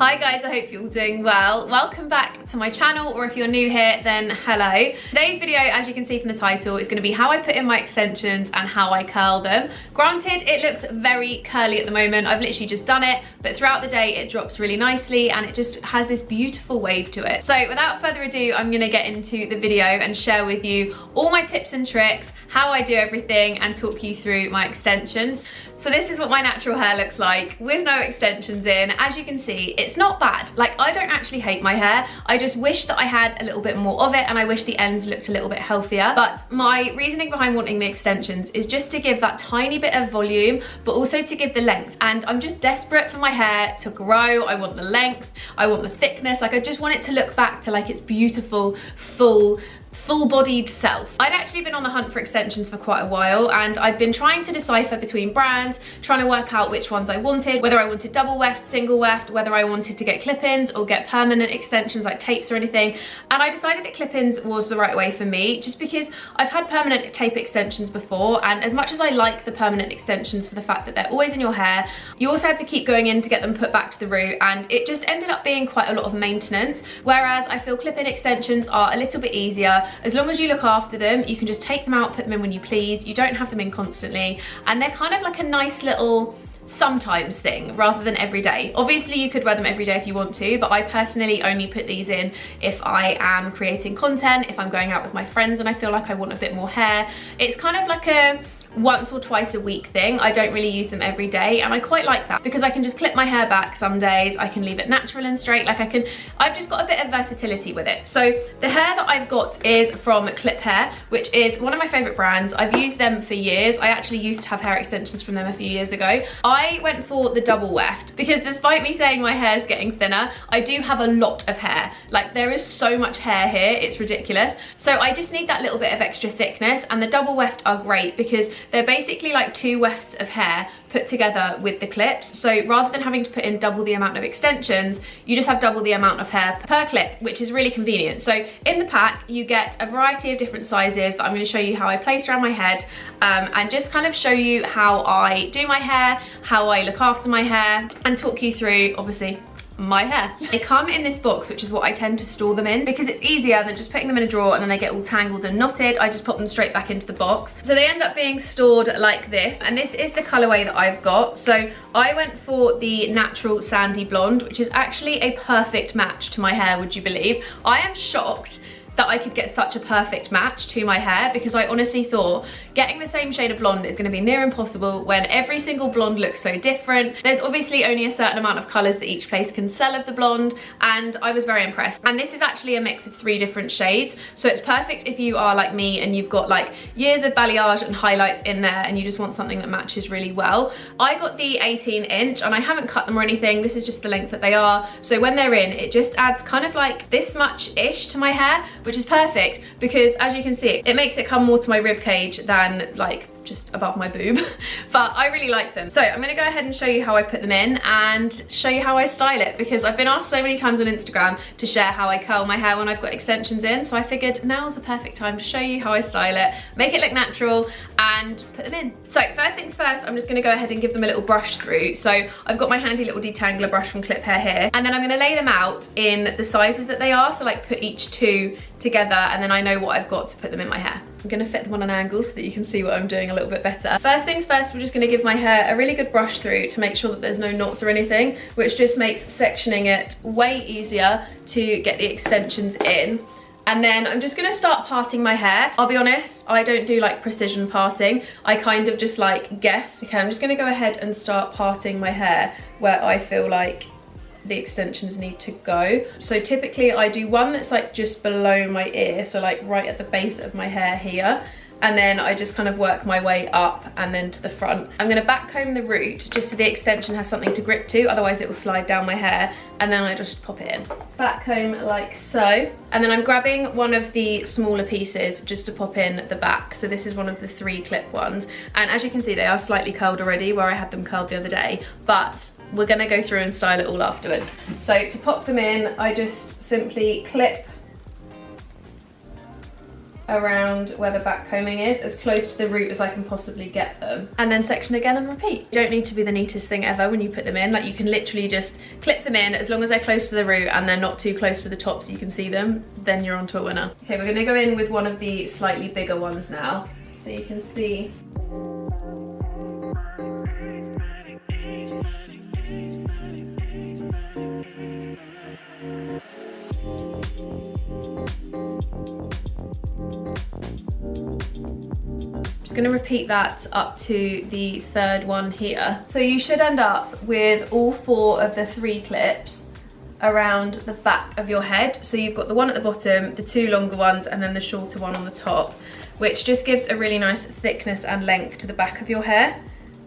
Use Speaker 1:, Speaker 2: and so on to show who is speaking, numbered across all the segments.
Speaker 1: Hi guys, I hope you're all doing well. Welcome back to my channel, or if you're new here, then hello. Today's video, as you can see from the title, is going to be how I put in my extensions and how I curl them. Granted, it looks very curly at the moment. I've literally just done it, but throughout the day it drops really nicely and it just has this beautiful wave to it. So without further ado, I'm going to get into the video and share with you all my tips and tricks, how I do everything, and talk you through my extensions. So this is what my natural hair looks like with no extensions in. As you can see, it's not bad. Like, I don't actually hate my hair. I just wish that I had a little bit more of it, and I wish the ends looked a little bit healthier. But my reasoning behind wanting the extensions is just to give that tiny bit of volume, but also to give the length. And I'm just desperate for my hair to grow. I want the length, I want the thickness. Like, I just want it to look back to like its beautiful, full-bodied self. I'd actually been on the hunt for extensions for quite a while, and I've been trying to decipher between brands, trying to work out which ones I wanted, whether I wanted double weft, single weft, whether I wanted to get clip-ins or get permanent extensions like tapes or anything. And I decided that clip-ins was the right way for me, just because I've had permanent tape extensions before, and as much as I like the permanent extensions for the fact that they're always in your hair, you also had to keep going in to get them put back to the root, and it just ended up being quite a lot of maintenance. Whereas I feel clip-in extensions are a little bit easier. As long as you look after them, you can just take them out, put them in when you please. You don't have them in constantly, and they're kind of like a nice little sometimes thing rather than every day. Obviously you could wear them every day if you want to, but I personally only put these in if I am creating content, if I'm going out with my friends and I feel like I want a bit more hair. It's kind of like a once or twice a week thing. I don't really use them every day, and I quite like that because I can just clip my hair back some days, I can leave it natural and straight. Like, I've just got a bit of versatility with it. So the hair that I've got is from Clip Hair, which is one of my favorite brands. I've used them for years. I actually used to have hair extensions from them a few years ago. I went for the double weft because despite me saying my hair is getting thinner, I do have a lot of hair. Like, there is so much hair here, it's ridiculous. So I just need that little bit of extra thickness, and the double weft are great because they're basically like two wefts of hair put together with the clips. So rather than having to put in double the amount of extensions, you just have double the amount of hair per clip, which is really convenient. So in the pack, you get a variety of different sizes that I'm going to show you how I place around my head, and just kind of show you how I do my hair, how I look after my hair, and talk you through, obviously, my hair. They come in this box, which is what I tend to store them in because it's easier than just putting them in a drawer and then they get all tangled and knotted. I just pop them straight back into the box. So they end up being stored like this, and this is the colorway that I've got. So I went for the natural sandy blonde, which is actually a perfect match to my hair, would you believe? I am shocked that I could get such a perfect match to my hair, because I honestly thought getting the same shade of blonde is going to be near impossible when every single blonde looks so different. There's obviously only a certain amount of colours that each place can sell of the blonde, and I was very impressed. And this is actually a mix of 3 different shades, so it's perfect if you are like me and you've got like years of balayage and highlights in there and you just want something that matches really well. I got the 18-inch and I haven't cut them or anything. This is just the length that they are, so when they're in, it just adds kind of like this much-ish to my hair, which is perfect because, as you can see, it makes it come more to my rib cage than like just above my boob. But I really like them. So I'm going to go ahead and show you how I put them in and show you how I style it, because I've been asked so many times on Instagram to share how I curl my hair when I've got extensions in, so I figured now's the perfect time to show you how I style it, make it look natural, and put them in. So first things first, I'm just going to go ahead and give them a little brush through. So I've got my handy little detangler brush from Clip Hair here, and then I'm going to lay them out in the sizes that they are, so like put each 2 together, and then I know what I've got to put them in my hair. I'm going to fit them on an angle so that you can see what I'm doing a little bit better. First things first, we're just going to give my hair a really good brush through to make sure that there's no knots or anything, which just makes sectioning it way easier to get the extensions in. And then I'm just going to start parting my hair. I'll be honest, I don't do like precision parting. I kind of just like guess. Okay, I'm just going to go ahead and start parting my hair where I feel like the extensions need to go. So typically I do one that's like just below my ear, so like right at the base of my hair here, and then I just kind of work my way up and then to the front. I'm going to back comb the root just so the extension has something to grip to, otherwise it will slide down my hair, and then I just pop it in. Back comb like so, and then I'm grabbing one of the smaller pieces just to pop in the back. So this is one of the 3 clip ones, and as you can see they are slightly curled already where I had them curled the other day, but we're going to go through and style it all afterwards. So to pop them in, I just simply clip around where the back combing is, as close to the root as I can possibly get them, and then section again and repeat. You don't need to be the neatest thing ever when you put them in. Like, you can literally just clip them in as long as they're close to the root and they're not too close to the top so you can see them, then you're onto a winner. Okay, we're gonna go in with one of the slightly bigger ones now so you can see. Going to repeat that up to the third one here. So you should end up with all 4 of the 3 clips around the back of your head. So you've got the one at the bottom, the 2 longer ones, and then the shorter one on the top, which just gives a really nice thickness and length to the back of your hair.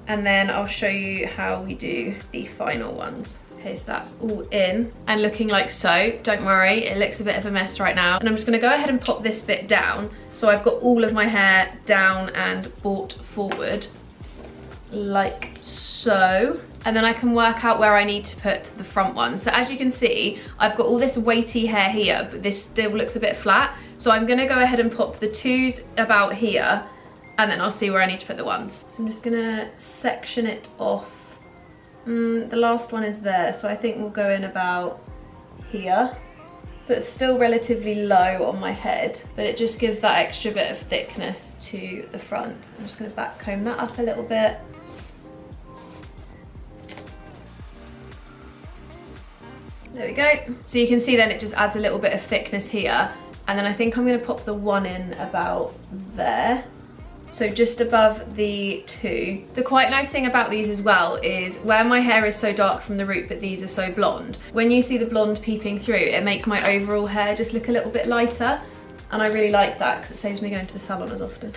Speaker 1: And then I'll show you how we do the final ones. Okay, so that's all in and looking like so. Don't worry, it looks a bit of a mess right now. And I'm just gonna go ahead and pop this bit down. So I've got all of my hair down and brought forward, like so. And then I can work out where I need to put the front one. So as you can see, I've got all this weighty hair here, but this still looks a bit flat. So I'm gonna go ahead and pop the 2s about here, and then I'll see where I need to put the 1s. So I'm just gonna section it off. The last one is there, so I think we'll go in about here. So it's still relatively low on my head, but it just gives that extra bit of thickness to the front. I'm just going to back comb that up a little bit. There we go. So you can see then it just adds a little bit of thickness here. And then I think I'm going to pop the 1 in about there. So just above the 2. The quite nice thing about these as well is where my hair is so dark from the root but these are so blonde, when you see the blonde peeping through, it makes my overall hair just look a little bit lighter, and I really like that because it saves me going to the salon as often.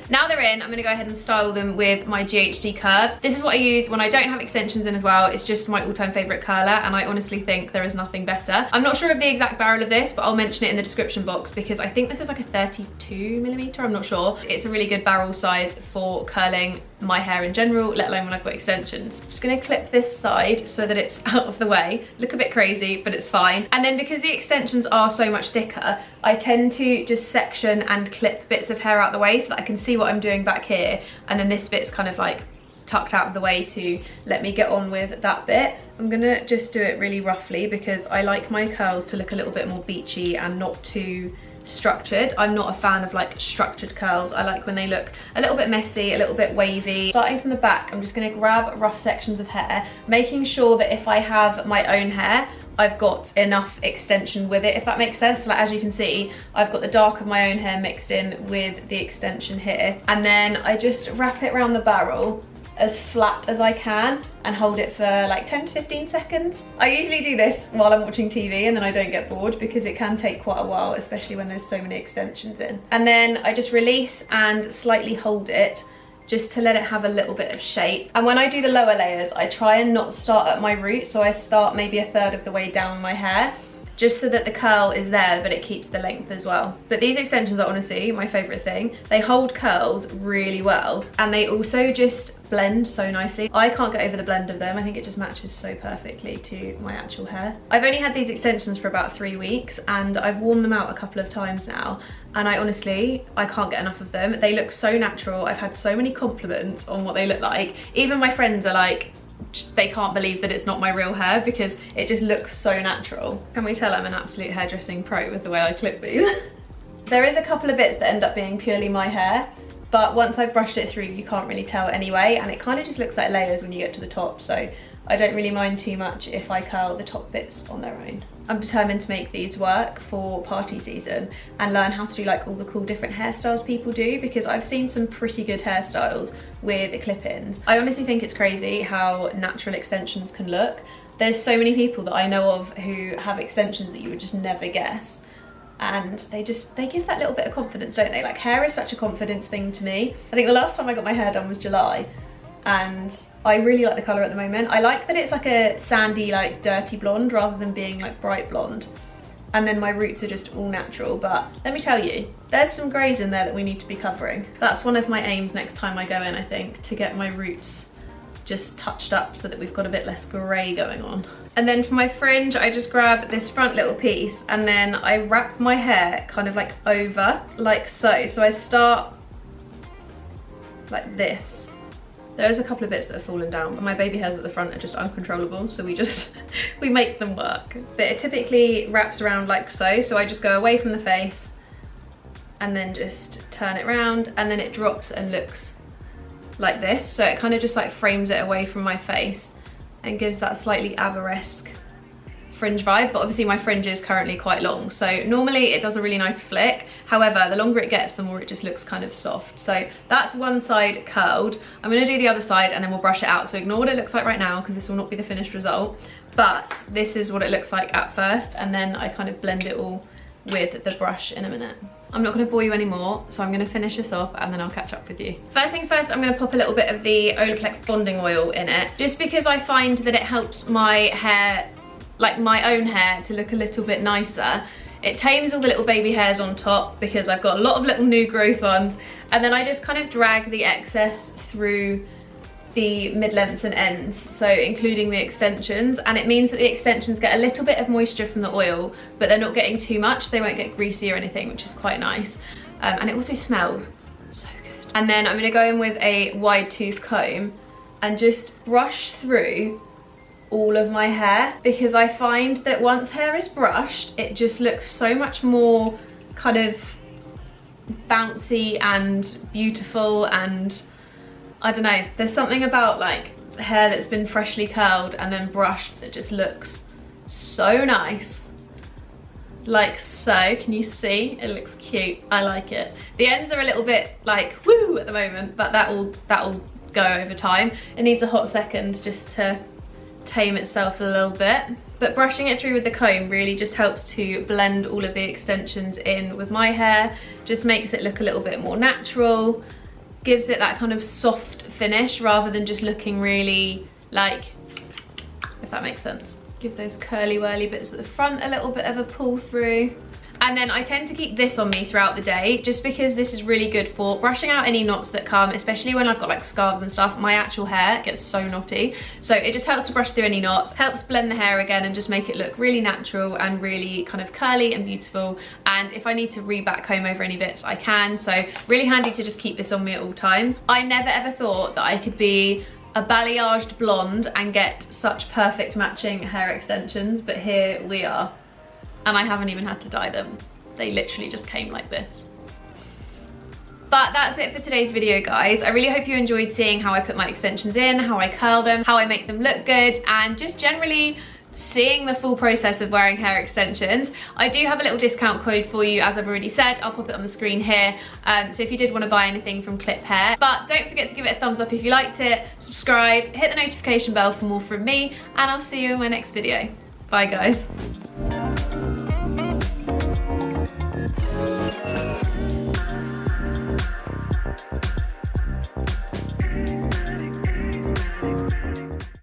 Speaker 1: Now they're in, I'm gonna go ahead and style them with my GHD curve. This is what I use when I don't have extensions in as well. It's just my all-time favorite curler, and I honestly think there is nothing better. I'm not sure of the exact barrel of this, but I'll mention it in the description box because I think this is like a 32mm, I'm not sure. It's a really good barrel size for curling my hair in general, let alone when I've got extensions. Just gonna clip this side so that it's out of the way. Look a bit crazy, but it's fine. And then because the extensions are so much thicker, I tend to just section and clip bits of hair out the way so that I can see what I'm doing back here, and then this bit's kind of like tucked out of the way to let me get on with that bit. I'm gonna just do it really roughly because I like my curls to look a little bit more beachy and not too structured. I'm not a fan of like structured curls. I like when they look a little bit messy, a little bit wavy. Starting from the back, I'm just gonna grab rough sections of hair, making sure that if I have my own hair, I've got enough extension with it, if that makes sense. Like, as you can see, I've got the dark of my own hair mixed in with the extension here. And then I just wrap it around the barrel as flat as I can and hold it for like 10 to 15 seconds. I usually do this while I'm watching TV and then I don't get bored because it can take quite a while, especially when there's so many extensions in. And then I just release and slightly hold it just to let it have a little bit of shape. And when I do the lower layers, I try and not start at my root, so I start maybe a third of the way down my hair, just so that the curl is there, but it keeps the length as well. But these extensions are honestly my favorite thing. They hold curls really well, and they also just blend so nicely. I can't get over the blend of them. I think it just matches so perfectly to my actual hair. I've only had these extensions for about 3 weeks, and I've worn them out a couple of times now, and I can't get enough of them. They look so natural. I've had so many compliments on what they look like. Even my friends are like, they can't believe that it's not my real hair because it just looks so natural. Can we tell I'm an absolute hairdressing pro with the way I clip these? There is a couple of bits that end up being purely my hair, but once I've brushed it through, you can't really tell anyway, and it kind of just looks like layers when you get to the top, so I don't really mind too much if I curl the top bits on their own. I'm determined to make these work for party season and learn how to do like all the cool different hairstyles people do, because I've seen some pretty good hairstyles with clip-ins. I honestly think it's crazy how natural extensions can look. There's so many people that I know of who have extensions that you would just never guess. And they give that little bit of confidence, don't they? Like, hair is such a confidence thing to me. I think the last time I got my hair done was July, and I really like the colour at the moment. I like that it's like a sandy, like dirty blonde rather than being like bright blonde. And then my roots are just all natural, but let me tell you, there's some greys in there that we need to be covering. That's one of my aims next time I go in, I think, to get my roots just touched up so that we've got a bit less grey going on. And then for my fringe, I just grab this front little piece and then I wrap my hair kind of like over, like so. So I start like this. There's a couple of bits that have fallen down, but my baby hairs at the front are just uncontrollable, so we make them work. But it typically wraps around like so, so I just go away from the face and then just turn it around, and then it drops and looks like this. So it kind of just like frames it away from my face and gives that slightly Aberesque fringe vibe, but obviously my fringe is currently quite long, so normally it does a really nice flick. However, the longer it gets, the more it just looks kind of soft. So that's one side curled. I'm gonna do the other side and then we'll brush it out. So ignore what it looks like right now because this will not be the finished result, but this is what it looks like at first, and then I kind of blend it all with the brush in a minute. I'm not going to bore you anymore, so I'm going to finish this off and then I'll catch up with you. First things first, I'm going to pop a little bit of the Olaplex bonding oil in it, just because I find that it helps my hair, like my own hair, to look a little bit nicer. It tames all the little baby hairs on top because I've got a lot of little new growth ones, and then I just kind of drag the excess through the mid-lengths and ends, so including the extensions, and it means that the extensions get a little bit of moisture from the oil, but they're not getting too much. They won't get greasy or anything, which is quite nice. And it also smells so good. And then I'm going to go in with a wide tooth comb and just brush through all of my hair, because I find that once hair is brushed, it just looks so much more kind of bouncy and beautiful, and I don't know, there's something about like hair that's been freshly curled and then brushed that just looks so nice. Like so, can you see? It looks cute, I like it. The ends are a little bit like woo at the moment, but that'll go over time. It needs a hot second just to tame itself a little bit. But brushing it through with the comb really just helps to blend all of the extensions in with my hair, just makes it look a little bit more natural, gives it that kind of soft finish rather than just looking really like, if that makes sense. Give those curly whirly bits at the front a little bit of a pull through. And then I tend to keep this on me throughout the day, just because this is really good for brushing out any knots that come, especially when I've got like scarves and stuff. My actual hair gets so knotty, so it just helps to brush through any knots, helps blend the hair again and just make it look really natural and really kind of curly and beautiful. And if I need to re-back comb over any bits, I can. So really handy to just keep this on me at all times. I never ever thought that I could be a balayaged blonde and get such perfect matching hair extensions, but here we are. And I haven't even had to dye them. They literally just came like this. But that's it for today's video, guys. I really hope you enjoyed seeing how I put my extensions in, how I curl them, how I make them look good, and just generally seeing the full process of wearing hair extensions. I do have a little discount code for you, as I've already said. I'll pop it on the screen here. So if you did want to buy anything from Clip Hair. But don't forget to give it a thumbs up if you liked it, subscribe, hit the notification bell for more from me, and I'll see you in my next video. Bye, guys.